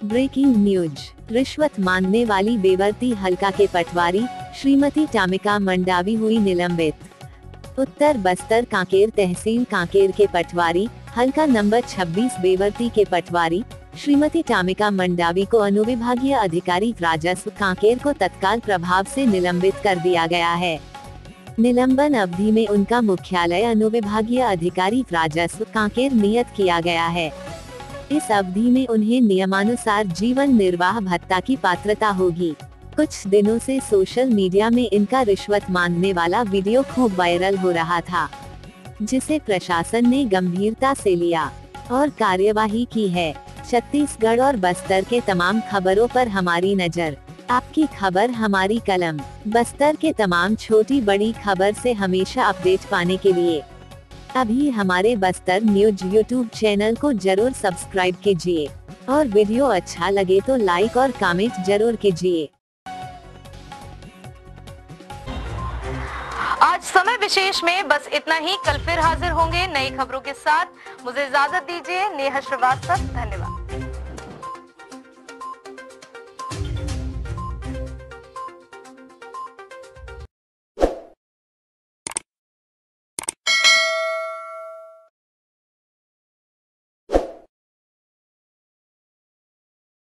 Breaking news. रिश्वत मांगने वाली बेवर्ती हलका के पटवारी श्रीमती टामिका मंडावी हुई निलंबित। उत्तर बस्तर कांकेर तहसील कांकेर के पटवारी हलका नंबर 26 बेवर्ती के पटवारी श्रीमती टामिका मंडावी को अनुविभागीय अधिकारी राजस्व कांकेर को तत्काल प्रभाव से निलंबित कर दिया गया है। निलंबन अवधि में उनका मुख्यालय अनुविभागीय अधिकारी राजस्व कांकेर नियत किया गया है। इस अवधि में उन्हें नियमानुसार जीवन निर्वाह भत्ता की पात्रता होगी। कुछ दिनों से सोशल मीडिया में इनका रिश्वत मांगने वाला वीडियो खूब वायरल हो रहा था, जिसे प्रशासन ने गंभीरता से लिया और कार्यवाही की है। छत्तीसगढ़ और बस्तर के तमाम खबरों पर हमारी नजर, आपकी खबर हमारी कलम। बस्तर के तमाम छोटी बड़ी खबर से हमेशा अपडेट पाने के लिए अभी हमारे बस्तर न्यूज यूट्यूब चैनल को जरूर सब्सक्राइब कीजिए और वीडियो अच्छा लगे तो लाइक और कमेंट जरूर कीजिए। आज समय विशेष में बस इतना ही। कल फिर हाजिर होंगे नई खबरों के साथ। मुझे इजाजत दीजिए। नेहा श्रीवास्तव, धन्यवाद।